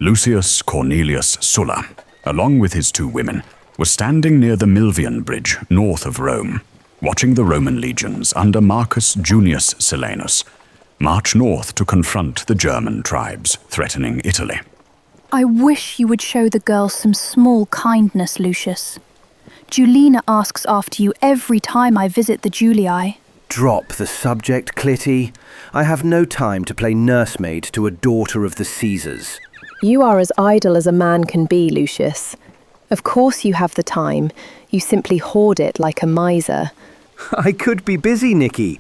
Lucius Cornelius Sulla, along with his 2 women, was standing near the Milvian Bridge north of Rome, watching the Roman legions under Marcus Junius Silanus march north to confront the German tribes threatening Italy. I wish you would show the girls some small kindness, Lucius. Julina asks after you every time I visit the Julii. Drop the subject, Clitty. I have no time to play nursemaid to a daughter of the Caesars. You are as idle as a man can be, Lucius. Of course you have the time. You simply hoard it like a miser. I could be busy, Nicky.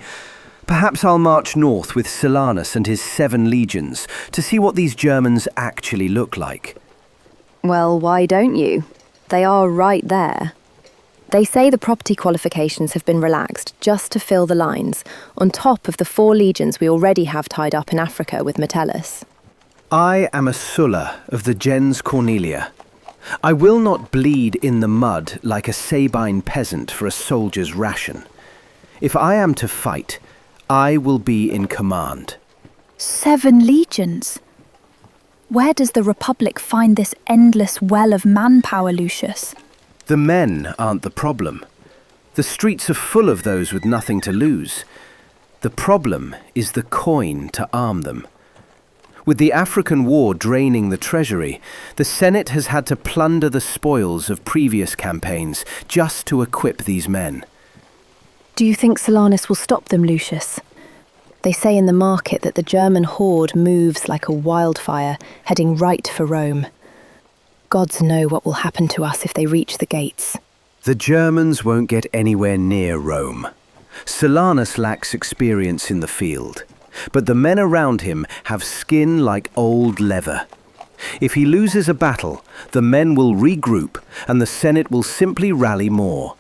Perhaps I'll march north with Silanus and his 7 legions to see what these Germans actually look like. Well, why don't you? They are right there. They say the property qualifications have been relaxed just to fill the lines, on top of the 4 legions we already have tied up in Africa with Metellus. I am a Sulla of the gens Cornelia. I will not bleed in the mud like a Sabine peasant for a soldier's ration. If I am to fight, I will be in command. 7 legions? Where does the Republic find this endless well of manpower, Lucius? The men aren't the problem. The streets are full of those with nothing to lose. The problem is the coin to arm them. With the African war draining the treasury, the Senate has had to plunder the spoils of previous campaigns just to equip these men. Do you think Silanus will stop them, Lucius? They say in the market that the German horde moves like a wildfire, heading right for Rome. Gods know what will happen to us if they reach the gates. The Germans won't get anywhere near Rome. Silanus lacks experience in the field, but the men around him have skin like old leather. If he loses a battle, the men will regroup and the Senate will simply rally more.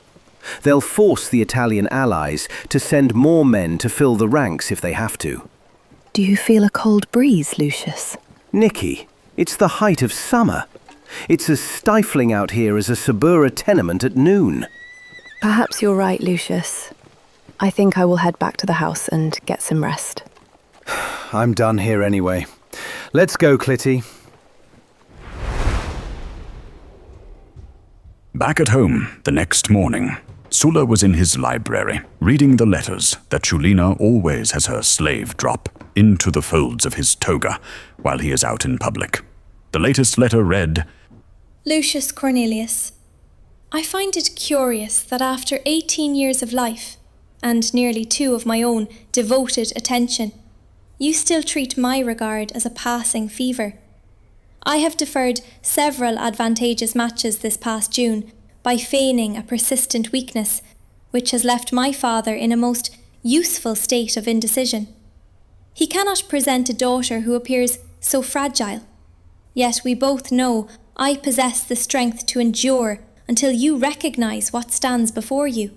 They'll force the Italian allies to send more men to fill the ranks if they have to. Do you feel a cold breeze, Lucius? Nicky, it's the height of summer. It's as stifling out here as a Subura tenement at noon. Perhaps you're right, Lucius. I think I will head back to the house and get some rest. I'm done here anyway. Let's go, Clitty. Back at home the next morning, Sulla was in his library, reading the letters that Julina always has her slave drop into the folds of his toga while he is out in public. The latest letter read, Lucius Cornelius, I find it curious that after 18 years of life, and nearly 2 of my own devoted attention, you still treat my regard as a passing fever. I have deferred several advantageous matches this past June by feigning a persistent weakness, which has left my father in a most useful state of indecision. He cannot present a daughter who appears so fragile, yet we both know I possess the strength to endure until you recognize what stands before you.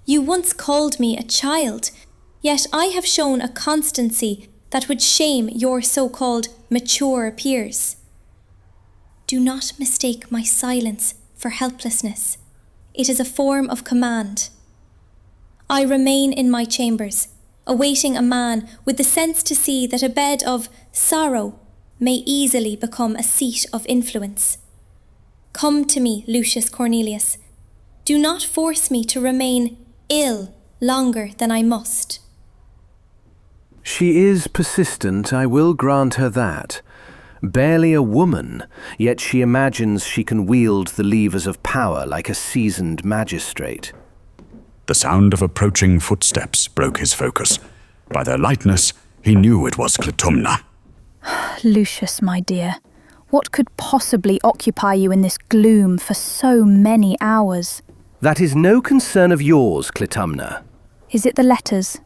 You once called me a child, yet I have shown a constancy that would shame your so-called mature peers. Do not mistake my silence for helplessness. It is a form of command. I remain in my chambers, awaiting a man with the sense to see that a bed of sorrow may easily become a seat of influence. Come to me, Lucius Cornelius. Do not force me to remain ill longer than I must. She is persistent, I will grant her that. Barely a woman, yet she imagines she can wield the levers of power like a seasoned magistrate. The sound of approaching footsteps broke his focus. By their lightness, he knew it was Clitumna. Lucius, my dear, what could possibly occupy you in this gloom for so many hours? That is no concern of yours, Clitumna. Is it the letters?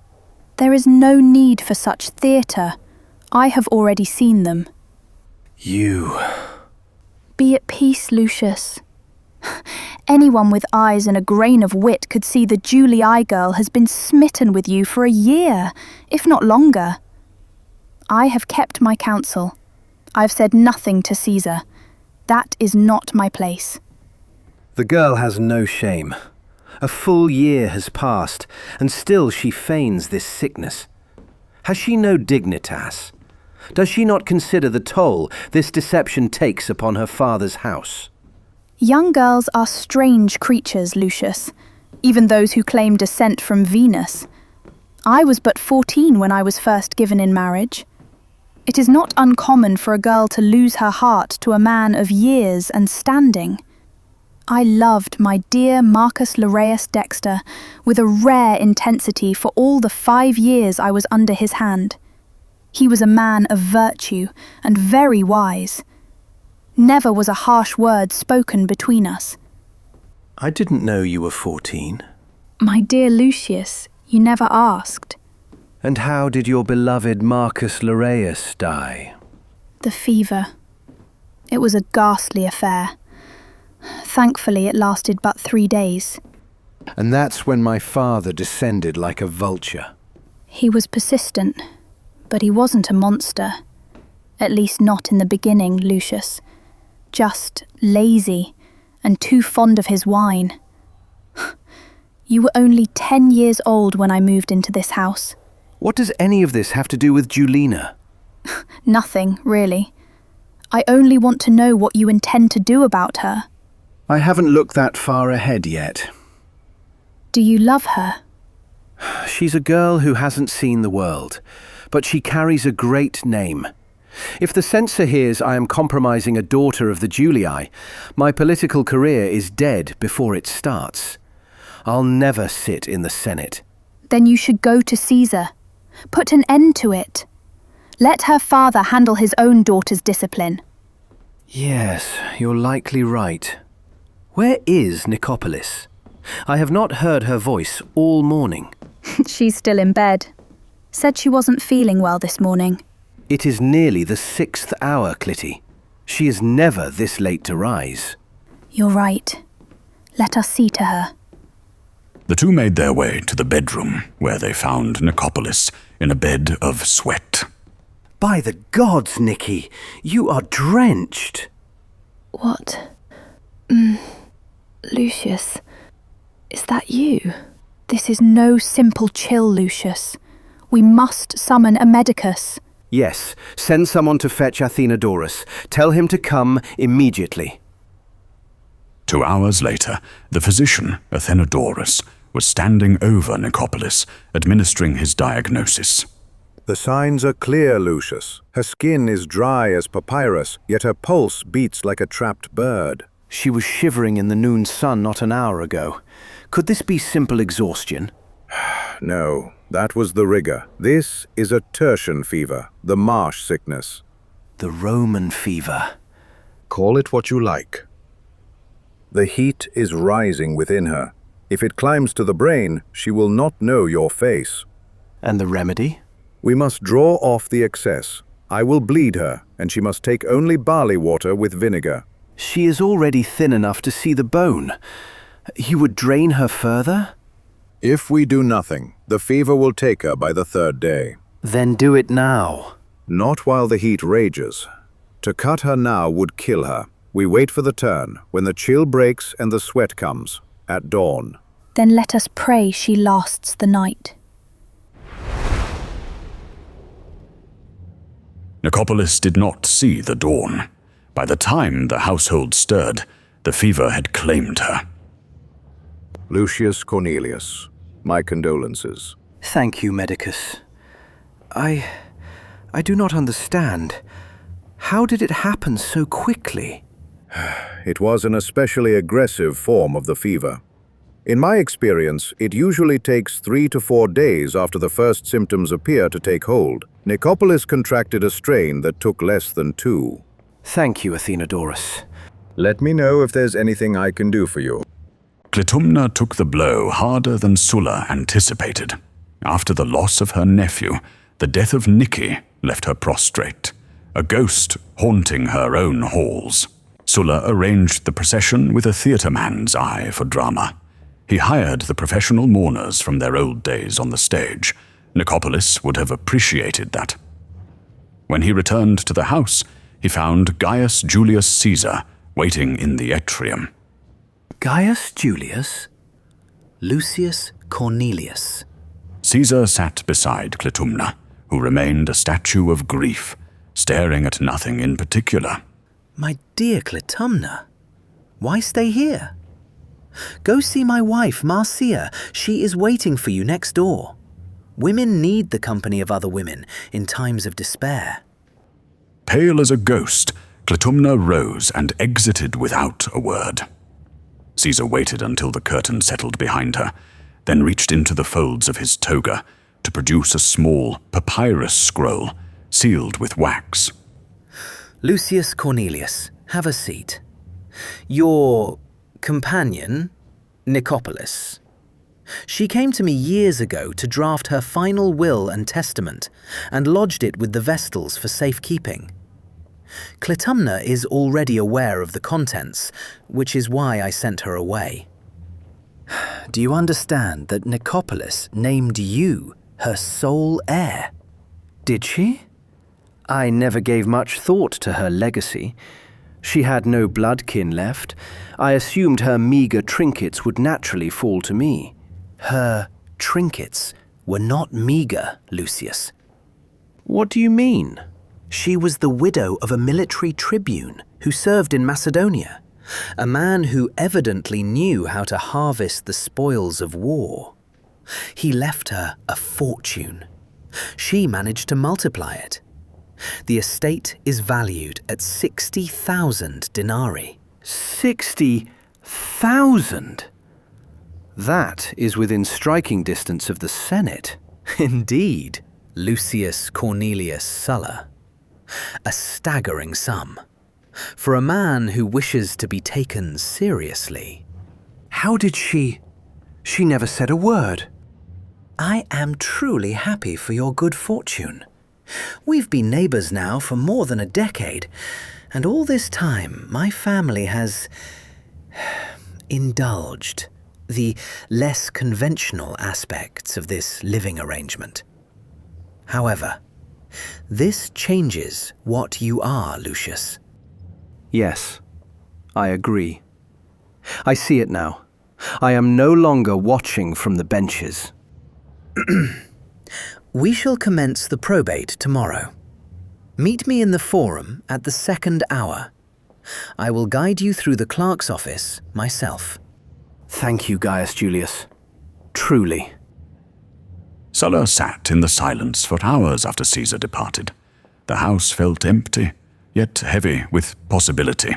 There is no need for such theatre. I have already seen them. You... Be at peace, Lucius. Anyone with eyes and a grain of wit could see the Julii girl has been smitten with you for a year, if not longer. I have kept my counsel. I have said nothing to Caesar. That is not my place. The girl has no shame. A full year has passed, and still she feigns this sickness. Has she no dignitas? Does she not consider the toll this deception takes upon her father's house? Young girls are strange creatures, Lucius, even those who claim descent from Venus. I was but 14 when I was first given in marriage. It is not uncommon for a girl to lose her heart to a man of years and standing. I loved my dear Marcus Junius Dexter with a rare intensity for all the 5 years I was under his hand. He was a man of virtue and very wise. Never was a harsh word spoken between us. I didn't know you were 14. My dear Lucius, you never asked. And how did your beloved Marcus Junius die? The fever. It was a ghastly affair. Thankfully, it lasted but 3 days. And that's when my father descended like a vulture. He was persistent, but he wasn't a monster. At least not in the beginning, Lucius. Just lazy and too fond of his wine. You were only 10 years old when I moved into this house. What does any of this have to do with Julina? Nothing, really. I only want to know what you intend to do about her. I haven't looked that far ahead yet. Do you love her? She's a girl who hasn't seen the world, but she carries a great name. If the censor hears I am compromising a daughter of the Julii, my political career is dead before it starts. I'll never sit in the Senate. Then you should go to Caesar. Put an end to it. Let her father handle his own daughter's discipline. Yes, you're likely right. Where is Nicopolis? I have not heard her voice all morning. She's still in bed. Said she wasn't feeling well this morning. It is nearly the 6th hour, Clitty. She is never this late to rise. You're right. Let us see to her. The two made their way to the bedroom, where they found Nicopolis in a bed of sweat. By the gods, Nicky, you are drenched. What? Lucius, is that you? This is no simple chill, Lucius. We must summon a medicus. Yes, send someone to fetch Athenodorus. Tell him to come immediately. 2 hours later, the physician, Athenodorus, was standing over Nicopolis, administering his diagnosis. The signs are clear, Lucius. Her skin is dry as papyrus, yet her pulse beats like a trapped bird. She was shivering in the noon sun not an hour ago. Could this be simple exhaustion? No, that was the rigor. This is a tertian fever, the marsh sickness. The Roman fever. Call it what you like. The heat is rising within her. If it climbs to the brain, she will not know your face. And the remedy? We must draw off the excess. I will bleed her, and she must take only barley water with vinegar. She is already thin enough to see the bone. You would drain her further? If we do nothing, the fever will take her by the 3rd day. Then do it now. Not while the heat rages. To cut her now would kill her. We wait for the turn, when the chill breaks and the sweat comes, at dawn. Then let us pray she lasts the night. Nicopolis did not see the dawn. By the time the household stirred, the fever had claimed her. Lucius Cornelius, my condolences. Thank you, Medicus. I do not understand. How did it happen so quickly? It was an especially aggressive form of the fever. In my experience, it usually takes 3 to 4 days after the first symptoms appear to take hold. Nicopolis contracted a strain that took less than 2. Thank you, Athenodorus. Let me know if there's anything I can do for you. Clitumna took the blow harder than Sulla anticipated. After the loss of her nephew, the death of Nicky left her prostrate, a ghost haunting her own halls. Sulla arranged the procession with a theatre man's eye for drama. He hired the professional mourners from their old days on the stage. Nicopolis would have appreciated that. When he returned to the house, he found Gaius Julius Caesar waiting in the atrium. Gaius Julius? Lucius Cornelius. Caesar sat beside Clitumna, who remained a statue of grief. staring at nothing in particular. My dear Clytumna, why stay here? Go see my wife, Marcia. She is waiting for you next door. Women need the company of other women in times of despair. Pale as a ghost, Clytumna rose and exited without a word. Caesar waited until the curtain settled behind her, then reached into the folds of his toga to produce a small papyrus scroll sealed with wax. Lucius Cornelius, have a seat. Your companion, Nicopolis. She came to me years ago to draft her final will and testament and lodged it with the Vestals for safekeeping. Clytumna is already aware of the contents, which is why I sent her away. Do you understand that Nicopolis named you her sole heir? Did she? I never gave much thought to her legacy. She had no bloodkin left. I assumed her meagre trinkets would naturally fall to me. Her trinkets were not meagre, Lucius. What do you mean? She was the widow of a military tribune who served in Macedonia, a man who evidently knew how to harvest the spoils of war. He left her a fortune. She managed to multiply it. The estate is valued at 60,000 denarii. 60,000? That is within striking distance of the Senate. Indeed, Lucius Cornelius Sulla. A staggering sum. For a man who wishes to be taken seriously. How did she never said a word. I am truly happy for your good fortune. We've been neighbours now for more than a decade, and all this time my family has indulged the less conventional aspects of this living arrangement. However, this changes what you are, Lucius. Yes, I agree. I see it now. I am no longer watching from the benches. We shall commence the probate tomorrow. Meet me in the forum at the 2nd hour. I will guide you through the clerk's office myself. Thank you, Gaius Julius. Truly. Sulla sat in the silence for hours after Caesar departed. The house felt empty, yet heavy with possibility.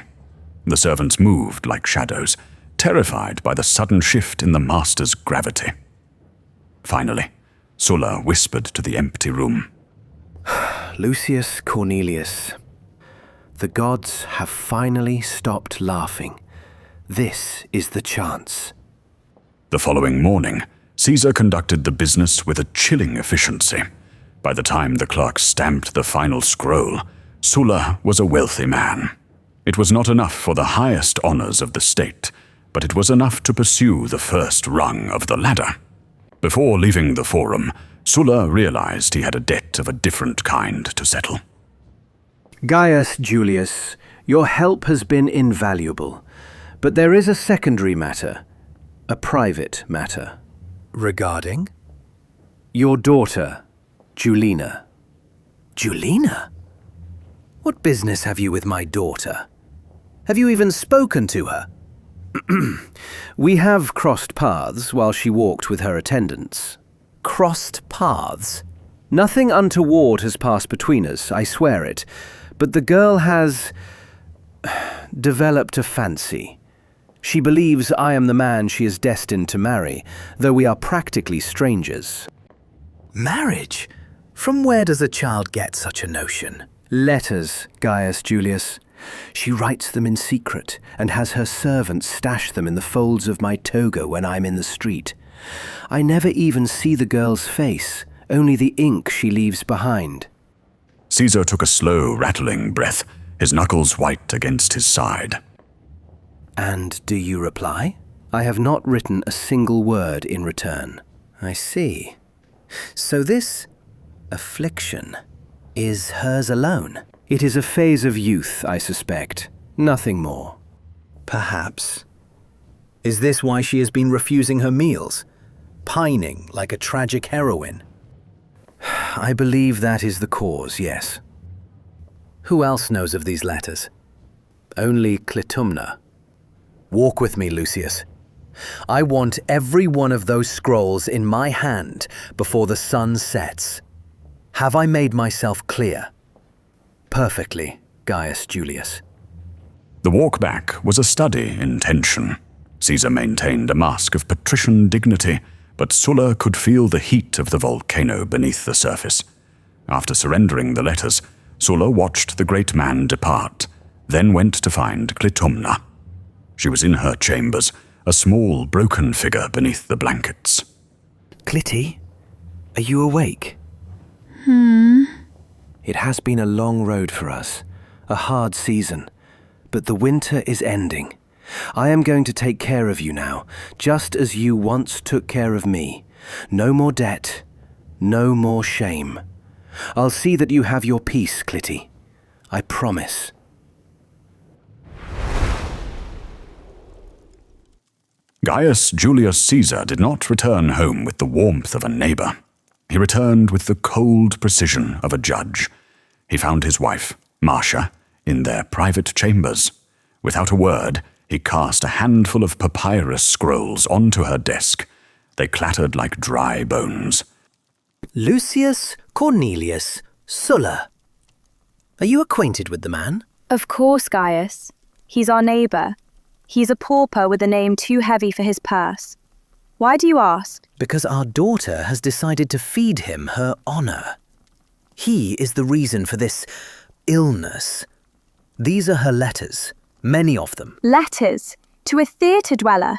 The servants moved like shadows, terrified by the sudden shift in the master's gravity. Finally, Sulla whispered to the empty room. Lucius Cornelius, the gods have finally stopped laughing. This is the chance. The following morning, Caesar conducted the business with a chilling efficiency. By the time the clerk stamped the final scroll, Sulla was a wealthy man. It was not enough for the highest honors of the state, but it was enough to pursue the first rung of the ladder. Before leaving the forum, Sulla realized he had a debt of a different kind to settle. Gaius Julius, your help has been invaluable, but there is a secondary matter, a private matter. Regarding? Your daughter, Julina. Julina? What business have you with my daughter? Have you even spoken to her? We have crossed paths while she walked with her attendants. Crossed paths? Nothing untoward has passed between us, I swear it, but the girl has developed a fancy. She believes I am the man she is destined to marry, though we are practically strangers. Marriage? From where does a child get such a notion? Letters, Gaius Julius. She writes them in secret and has her servants stash them in the folds of my toga when I'm in the street. I never even see the girl's face, only the ink she leaves behind. Caesar took a slow, rattling breath, his knuckles white against his side. And do you reply? I have not written a single word in return. I see. So this affliction is hers alone? It is a phase of youth, I suspect. Nothing more. Perhaps. Is this why she has been refusing her meals? Pining like a tragic heroine? I believe that is the cause, yes. Who else knows of these letters? Only Clitumna. Walk with me, Lucius. I want every one of those scrolls in my hand before the sun sets. Have I made myself clear? Perfectly, Gaius Julius. The walk back was a study in tension. Caesar maintained a mask of patrician dignity, but Sulla could feel the heat of the volcano beneath the surface. After surrendering the letters, Sulla watched the great man depart, then went to find Clitumna. She was in her chambers, a small, broken figure beneath the blankets. Clitty, are you awake? It has been a long road for us, a hard season, but the winter is ending. I am going to take care of you now, just as you once took care of me. No more debt, no more shame. I'll see that you have your peace, Clitty. I promise. Gaius Julius Caesar did not return home with the warmth of a neighbor. He returned with the cold precision of a judge. He found his wife, Marcia, in their private chambers. Without a word, he cast a handful of papyrus scrolls onto her desk. They clattered like dry bones. Lucius Cornelius Sulla. Are you acquainted with the man? Of course, Gaius. He's our neighbour. He's a pauper with a name too heavy for his purse. Why do you ask? Because our daughter has decided to feed him her honor. He is the reason for this illness. These are her letters, many of them. Letters? To a theatre dweller?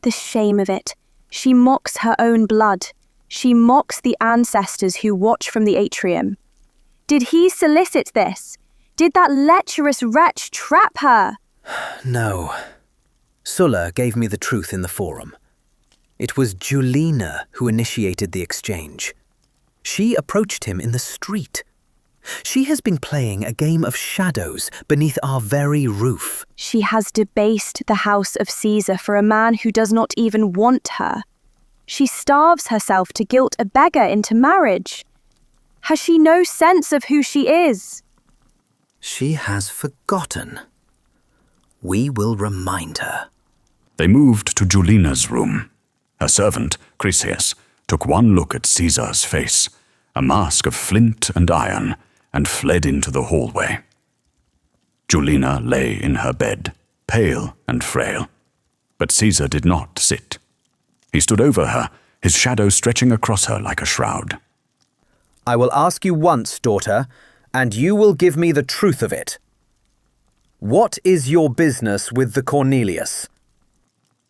The shame of it. She mocks her own blood. She mocks the ancestors who watch from the atrium. Did he solicit this? Did that lecherous wretch trap her? No. Sulla gave me the truth in the forum. It was Julina who initiated the exchange. She approached him in the street. She has been playing a game of shadows beneath our very roof. She has debased the house of Caesar for a man who does not even want her. She starves herself to guilt a beggar into marriage. Has she no sense of who she is? She has forgotten. We will remind her. They moved to Julina's room. Her servant, Chrysias, took one look at Caesar's face, a mask of flint and iron, and fled into the hallway. Julina lay in her bed, pale and frail. But Caesar did not sit. He stood over her, his shadow stretching across her like a shroud. I will ask you once, daughter, and you will give me the truth of it. What is your business with the Cornelius?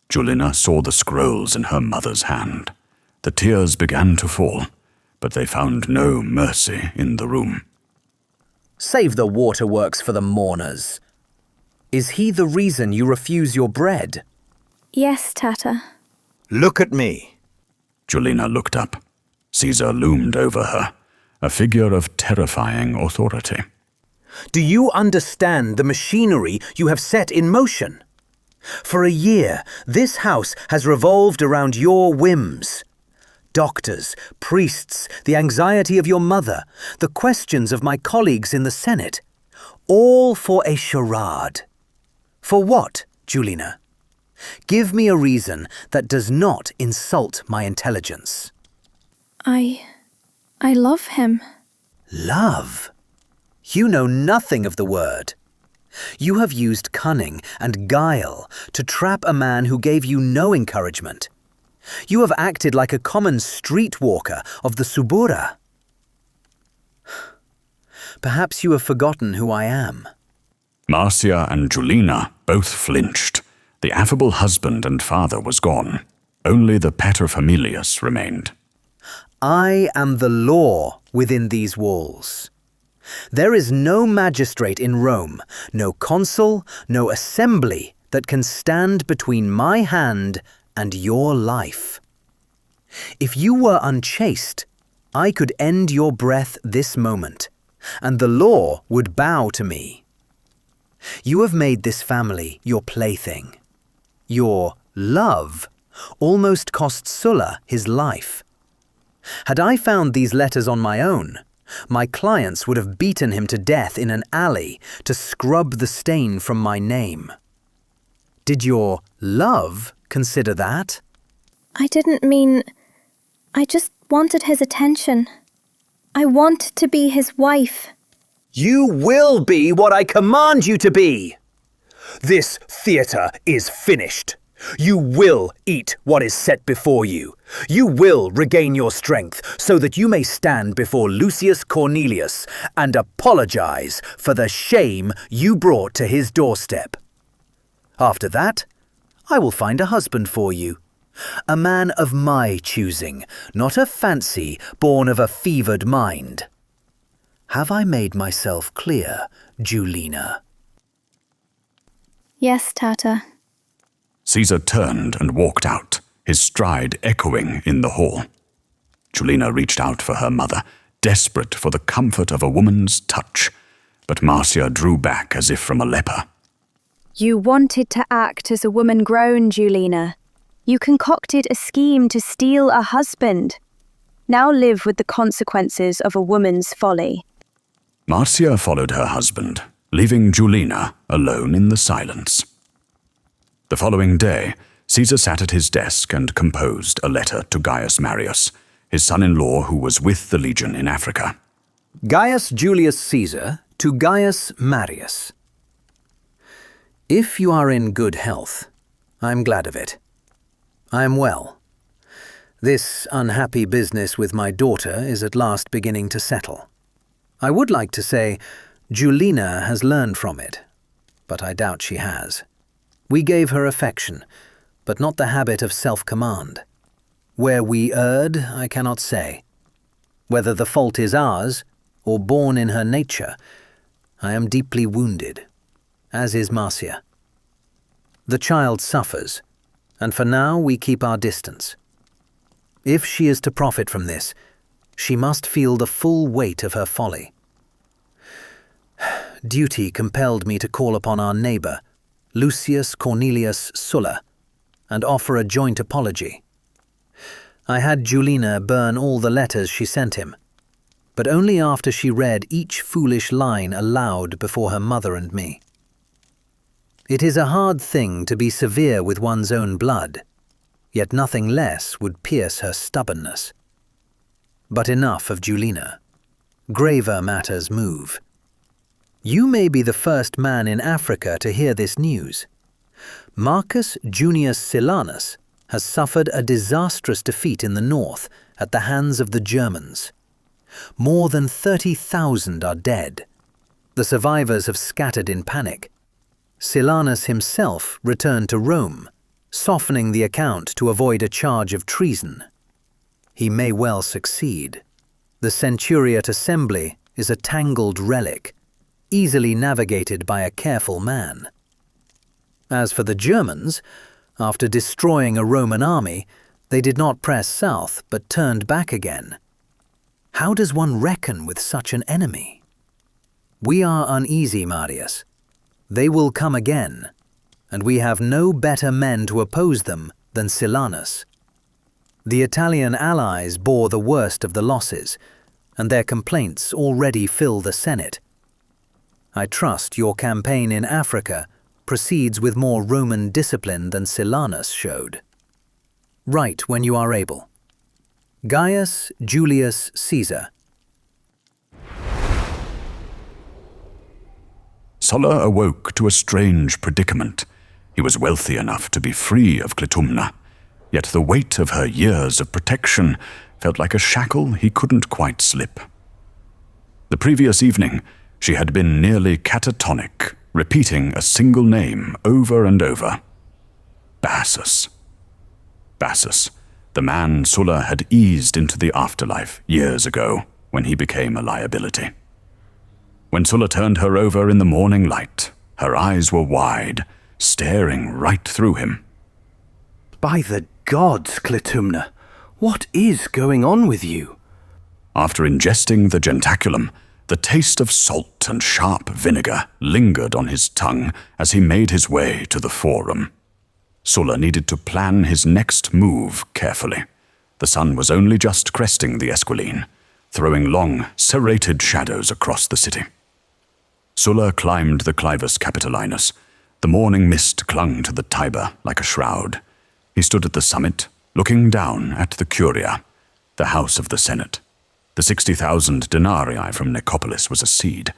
Julina saw the scrolls in her mother's hand. The tears began to fall, but they found no mercy in the room. Save the waterworks for the mourners. Is he the reason you refuse your bread? Yes, Tata. Look at me. Julina looked up. Caesar loomed over her, a figure of terrifying authority. Do you understand the machinery you have set in motion? For a year, this house has revolved around your whims. Doctors, priests, the anxiety of your mother, the questions of my colleagues in the Senate, all for a charade. For what, Julina? Give me a reason that does not insult my intelligence. I love him. Love? You know nothing of the word. You have used cunning and guile to trap a man who gave you no encouragement. You have acted like a common streetwalker of the Subura. Perhaps you have forgotten who I am. Marcia and Julina both flinched. The affable husband and father was gone. Only the paterfamilias remained. I am the law within these walls. There is no magistrate in Rome, no consul, no assembly that can stand between my hand and your life. If you were unchaste, I could end your breath this moment, and the law would bow to me. You have made this family your plaything. Your love almost cost Sulla his life. Had I found these letters on my own, My clients would have beaten him to death in an alley to scrub the stain from my name. Did your love consider that? I didn't mean... I just wanted his attention. I want to be his wife. You will be what I command you to be. This theatre is finished. You will eat what is set before you. You will regain your strength so that you may stand before Lucius Cornelius and apologize for the shame you brought to his doorstep. After that, I will find a husband for you. A man of my choosing, not a fancy born of a fevered mind. Have I made myself clear, Julina? Yes, Tata. Caesar turned and walked out, his stride echoing in the hall. Julina reached out for her mother, desperate for the comfort of a woman's touch, but Marcia drew back as if from a leper. You wanted to act as a woman grown, Julina. You concocted a scheme to steal a husband. Now live with the consequences of a woman's folly. Marcia followed her husband, leaving Julina alone in the silence. The following day, Caesar sat at his desk and composed a letter to Gaius Marius, his son-in-law who was with the legion in Africa. Gaius Julius Caesar to Gaius Marius. If you are in good health, I am glad of it. I am well. This unhappy business with my daughter is at last beginning to settle. I would like to say Julina has learned from it, but I doubt she has. We gave her affection, but not the habit of self-command. Where we erred, I cannot say. Whether the fault is ours, or born in her nature, I am deeply wounded, as is Marcia. The child suffers, and for now we keep our distance. If she is to profit from this, she must feel the full weight of her folly. Duty compelled me to call upon our neighbour, Lucius Cornelius Sulla, and offer a joint apology. I had Julina burn all the letters she sent him, but only after she read each foolish line aloud before her mother and me. It is a hard thing to be severe with one's own blood, yet nothing less would pierce her stubbornness. But enough of Julina. Graver matters move. You may be the first man in Africa to hear this news. Marcus Junius Silanus has suffered a disastrous defeat in the north at the hands of the Germans. More than 30,000 are dead. The survivors have scattered in panic. Silanus himself returned to Rome, softening the account to avoid a charge of treason. He may well succeed. The Centuriate Assembly is a tangled relic, easily navigated by a careful man. As for the Germans, after destroying a Roman army, they did not press south but turned back again. How does one reckon with such an enemy? We are uneasy, Marius. They will come again, and we have no better men to oppose them than Silanus. The Italian allies bore the worst of the losses, and their complaints already fill the Senate. I trust your campaign in Africa proceeds with more Roman discipline than Silanus showed. Write when you are able. Gaius Julius Caesar. Sulla awoke to a strange predicament. He was wealthy enough to be free of Clitumna, yet the weight of her years of protection felt like a shackle he couldn't quite slip. The previous evening, she had been nearly catatonic, repeating a single name over and over. Bassus. Bassus, the man Sulla had eased into the afterlife years ago when he became a liability. When Sulla turned her over in the morning light, her eyes were wide, staring right through him. By the gods, Clitumna, what is going on with you? After ingesting the gentaculum, the taste of salt and sharp vinegar lingered on his tongue as he made his way to the forum. Sulla needed to plan his next move carefully. The sun was only just cresting the Esquiline. throwing long, serrated shadows across the city. Sulla climbed the Clivus Capitolinus. The morning mist clung to the Tiber like a shroud. He stood at the summit, looking down at the Curia, the house of the Senate. The 60,000 denarii from Nicopolis was a seed,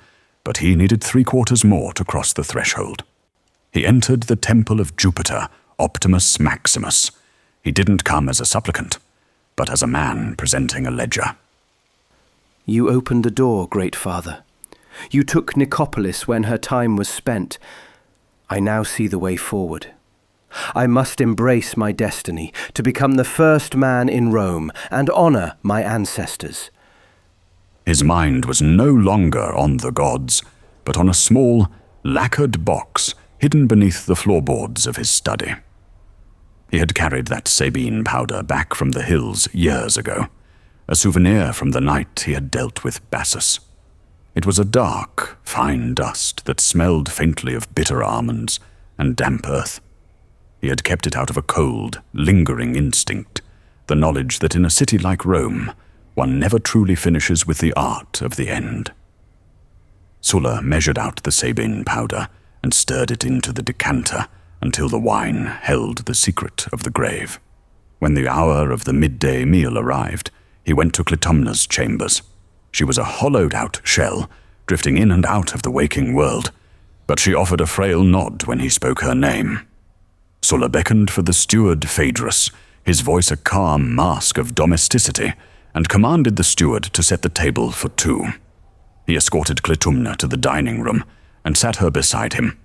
but he needed 3/4 more to cross the threshold. He entered the temple of Jupiter, Optimus Maximus. He didn't come as a supplicant, but as a man presenting a ledger. You opened the door, Great Father. You took Nicopolis when her time was spent. I now see the way forward. I must embrace my destiny to become the first man in Rome and honor my ancestors. His mind was no longer on the gods, but on a small, lacquered box hidden beneath the floorboards of his study. He had carried that Sabine powder back from the hills years ago, a souvenir from the night he had dealt with Bassus. It was a dark, fine dust that smelled faintly of bitter almonds and damp earth. He had kept it out of a cold, lingering instinct, the knowledge that in a city like Rome, one never truly finishes with the art of the end. Sulla measured out the Sabine powder and stirred it into the decanter until the wine held the secret of the grave. When the hour of the midday meal arrived, he went to Clytumna's chambers. She was a hollowed-out shell, drifting in and out of the waking world, but she offered a frail nod when he spoke her name. Sulla beckoned for the steward Phaedrus, his voice a calm mask of domesticity, and commanded the steward to set the table for 2. He escorted Clytumna to the dining room and sat her beside him.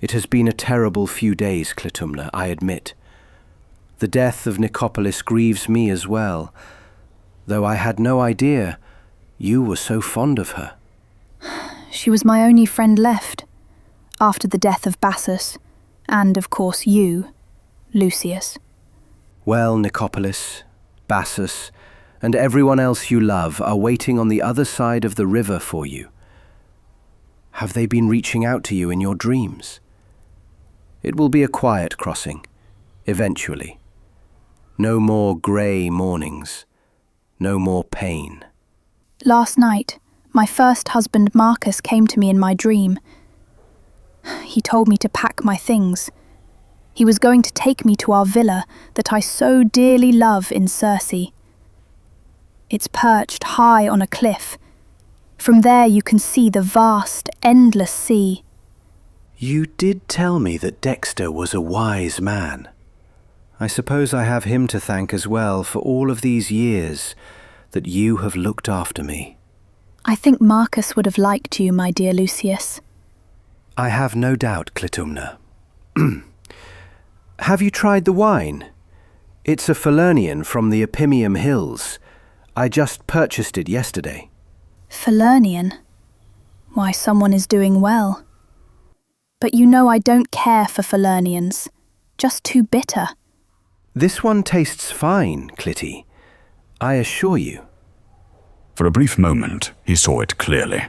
It has been a terrible few days, Clytumna, I admit. The death of Nicopolis grieves me as well, though I had no idea you were so fond of her. She was my only friend left, after the death of Bassus, and of course you, Lucius. Well, Nicopolis, Bassus, and everyone else you love are waiting on the other side of the river for you. Have they been reaching out to you in your dreams? It will be a quiet crossing, eventually. No more grey mornings, no more pain. Last night, my first husband Marcus came to me in my dream. He told me to pack my things. He was going to take me to our villa that I so dearly love in Circe. It's perched high on a cliff. From there you can see the vast, endless sea. You did tell me that Dexter was a wise man. I suppose I have him to thank as well for all of these years that you have looked after me. I think Marcus would have liked you, my dear Lucius. I have no doubt, Clytumna. Have you tried the wine? It's a Falernian from the Epimium Hills. I just purchased it yesterday. Falernian? Why, someone is doing well. But you know I don't care for Falernians. Just too bitter. This one tastes fine, Clitty. I assure you. For a brief moment, he saw it clearly.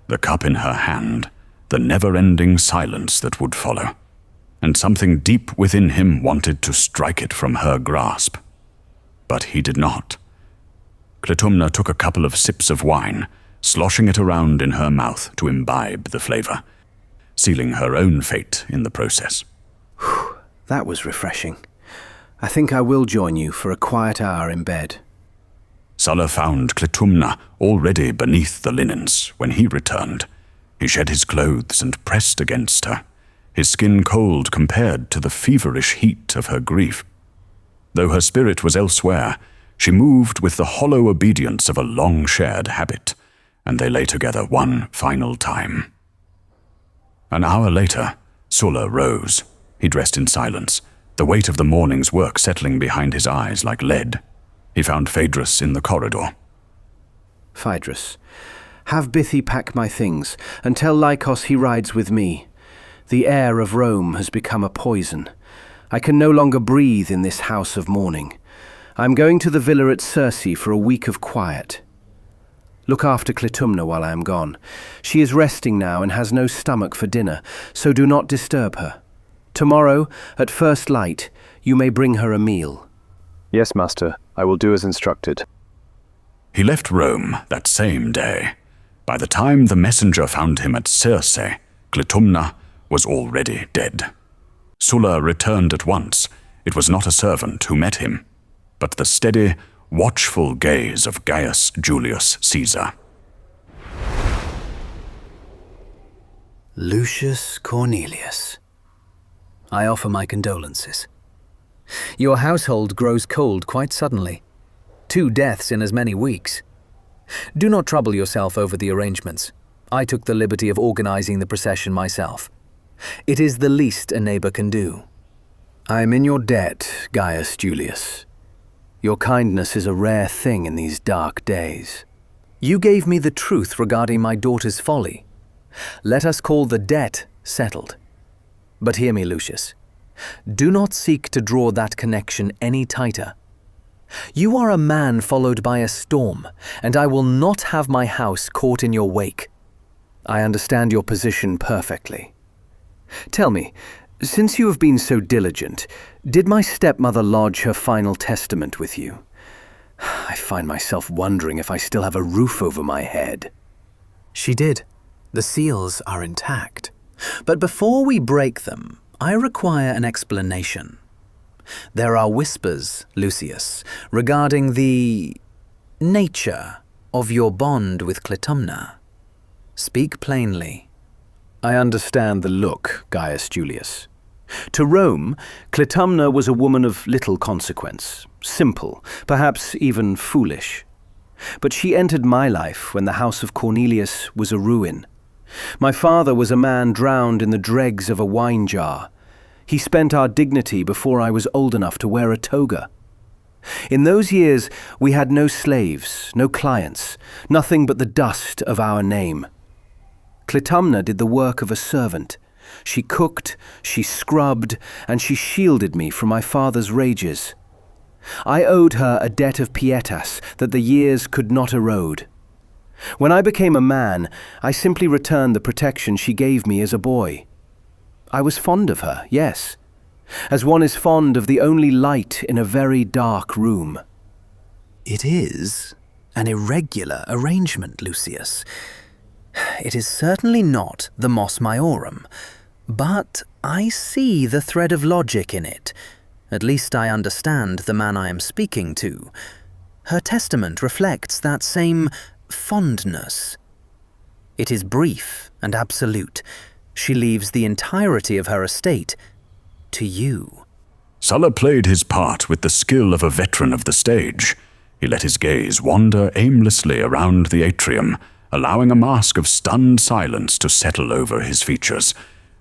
The cup in her hand, the never-ending silence that would follow. And something deep within him wanted to strike it from her grasp. But he did not. Clytumna took a couple of sips of wine, sloshing it around in her mouth to imbibe the flavor, sealing her own fate in the process. That was refreshing. I think I will join you for a quiet hour in bed. Sulla found Clytumna already beneath the linens when he returned. He shed his clothes and pressed against her, his skin cold compared to the feverish heat of her grief. Though her spirit was elsewhere, she moved with the hollow obedience of a long-shared habit, and they lay together one final time. An hour later, Sulla rose. He dressed in silence, the weight of the morning's work settling behind his eyes like lead. He found Phaedrus in the corridor. Phaedrus, have Bithy pack my things, and tell Lycos he rides with me. The air of Rome has become a poison. I can no longer breathe in this house of mourning. I'm going to the villa at Circe for a week of quiet. Look after Clytumna while I am gone. She is resting now and has no stomach for dinner, so do not disturb her. Tomorrow, at first light, you may bring her a meal. Yes, master. I will do as instructed. He left Rome that same day. By the time the messenger found him at Circe, Clytumna was already dead. Sulla returned at once. It was not a servant who met him, but the steady, watchful gaze of Gaius Julius Caesar. Lucius Cornelius, I offer my condolences. Your household grows cold quite suddenly. 2 deaths in as many weeks. Do not trouble yourself over the arrangements. I took the liberty of organizing the procession myself. It is the least a neighbor can do. I am in your debt, Gaius Julius. Your kindness is a rare thing in these dark days. You gave me the truth regarding my daughter's folly. Let us call the debt settled. But hear me, Lucius. Do not seek to draw that connection any tighter. You are a man followed by a storm, and I will not have my house caught in your wake. I understand your position perfectly. Tell me, since you have been so diligent, did my stepmother lodge her final testament with you? I find myself wondering if I still have a roof over my head. She did. The seals are intact. But before we break them, I require an explanation. There are whispers, Lucius, regarding the nature of your bond with Clytumna. Speak plainly. I understand the look, Gaius Julius. To Rome, Clytumna was a woman of little consequence, simple, perhaps even foolish. But she entered my life when the house of Cornelius was a ruin. My father was a man drowned in the dregs of a wine jar. He spent our dignity before I was old enough to wear a toga. In those years, we had no slaves, no clients, nothing but the dust of our name. Clytumna did the work of a servant. She cooked, she scrubbed, and she shielded me from my father's rages. I owed her a debt of pietas that the years could not erode. When I became a man, I simply returned the protection she gave me as a boy. I was fond of her, yes, as one is fond of the only light in a very dark room. It is an irregular arrangement, Lucius. It is certainly not the Mos Maiorum, but I see the thread of logic in it. At least I understand the man I am speaking to. Her testament reflects that same fondness. It is brief and absolute. She leaves the entirety of her estate to you. Sulla played his part with the skill of a veteran of the stage. He let his gaze wander aimlessly around the atrium, allowing a mask of stunned silence to settle over his features,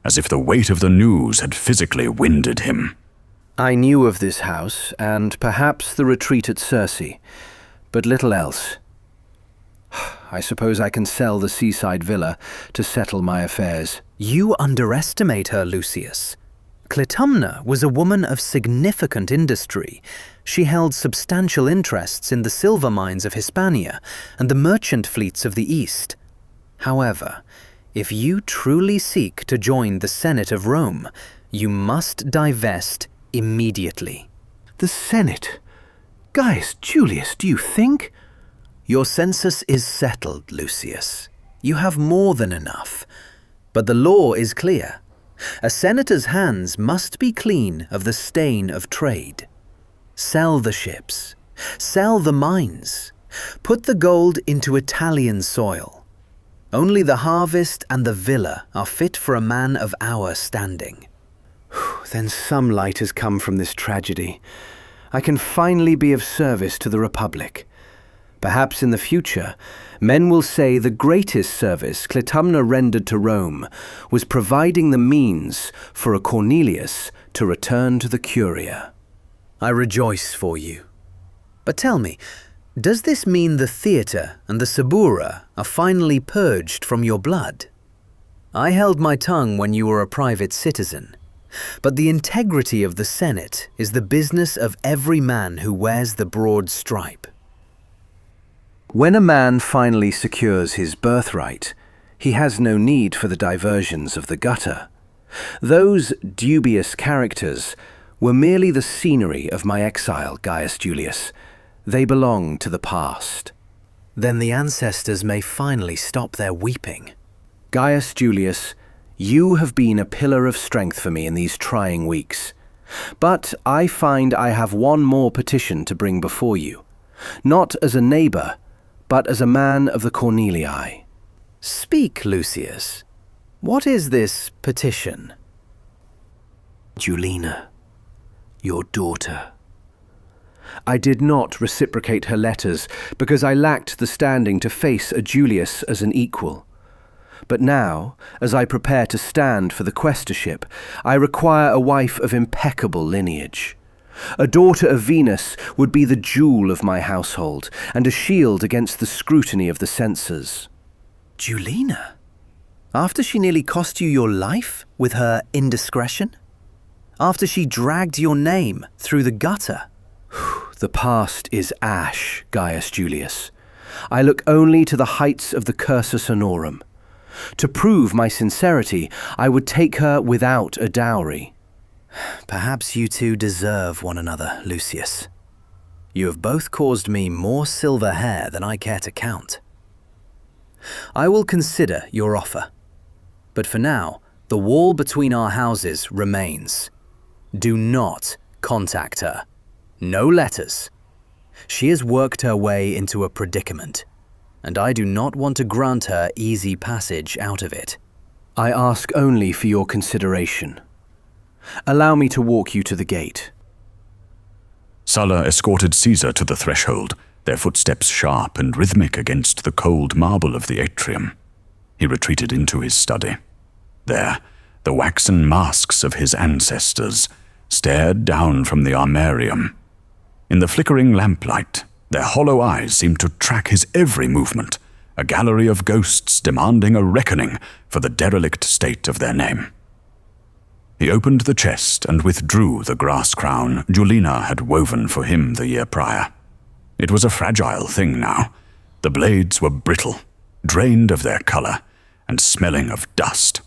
as if the weight of the news had physically winded him. I knew of this house, and perhaps the retreat at Circe, but little else. I suppose I can sell the seaside villa to settle my affairs. You underestimate her, Lucius. Clytumna was a woman of significant industry. She held substantial interests in the silver mines of Hispania and the merchant fleets of the East. However, if you truly seek to join the Senate of Rome, you must divest immediately. The Senate? Gaius Julius, do you think? Your census is settled, Lucius. You have more than enough. But the law is clear. A senator's hands must be clean of the stain of trade. Sell the ships. Sell the mines. Put the gold into Italian soil. Only the harvest and the villa are fit for a man of our standing. Then some light has come from this tragedy. I can finally be of service to the Republic. Perhaps in the future, men will say the greatest service Clytumna rendered to Rome was providing the means for a Cornelius to return to the Curia. I rejoice for you. But tell me, does this mean the theatre and the Subura are finally purged from your blood? I held my tongue when you were a private citizen, but the integrity of the Senate is the business of every man who wears the broad stripe. When a man finally secures his birthright, he has no need for the diversions of the gutter. Those dubious characters were merely the scenery of my exile, Gaius Julius. They belong to the past. Then the ancestors may finally stop their weeping. Gaius Julius, you have been a pillar of strength for me in these trying weeks. But I find I have one more petition to bring before you, not as a neighbour, but as a man of the Cornelii. Speak, Lucius. What is this petition? Julina, your daughter. I did not reciprocate her letters because I lacked the standing to face a Julius as an equal. But now, as I prepare to stand for the quaestorship, I require a wife of impeccable lineage. A daughter of Venus would be the jewel of my household and a shield against the scrutiny of the censors. Julina? After she nearly cost you your life with her indiscretion? After she dragged your name through the gutter? The past is ash, Gaius Julius. I look only to the heights of the Cursus Honorum. To prove my sincerity, I would take her without a dowry. Perhaps you two deserve one another, Lucius. You have both caused me more silver hair than I care to count. I will consider your offer. But for now, the wall between our houses remains. Do not contact her. No letters. She has worked her way into a predicament, and I do not want to grant her easy passage out of it. I ask only for your consideration. Allow me to walk you to the gate. Sulla escorted Caesar to the threshold, their footsteps sharp and rhythmic against the cold marble of the atrium. He retreated into his study. There, the waxen masks of his ancestors stared down from the armarium. In the flickering lamplight, their hollow eyes seemed to track his every movement, a gallery of ghosts demanding a reckoning for the derelict state of their name. He opened the chest and withdrew the grass crown Julina had woven for him the year prior. It was a fragile thing now. The blades were brittle, drained of their color, and smelling of dust.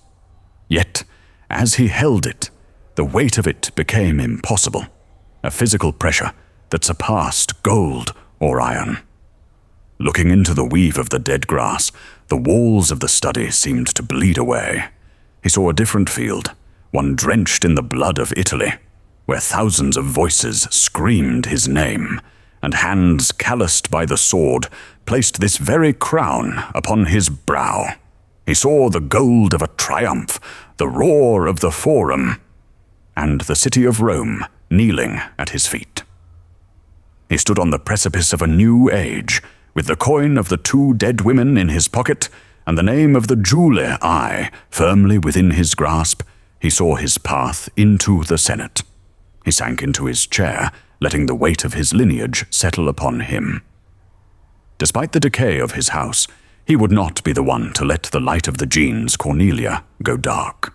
Yet, as he held it, the weight of it became impossible, a physical pressure that surpassed gold or iron. Looking into the weave of the dead grass, the walls of the study seemed to bleed away. He saw a different field, one drenched in the blood of Italy, where thousands of voices screamed his name, and hands calloused by the sword placed this very crown upon his brow. He saw the gold of a triumph, the roar of the Forum, and the city of Rome kneeling at his feet. He stood on the precipice of a new age, with the coin of the 2 dead women in his pocket and the name of the Julii firmly within his grasp. He saw his path into the Senate. He sank into his chair, letting the weight of his lineage settle upon him. Despite the decay of his house, he would not be the one to let the light of the genes Cornelia go dark.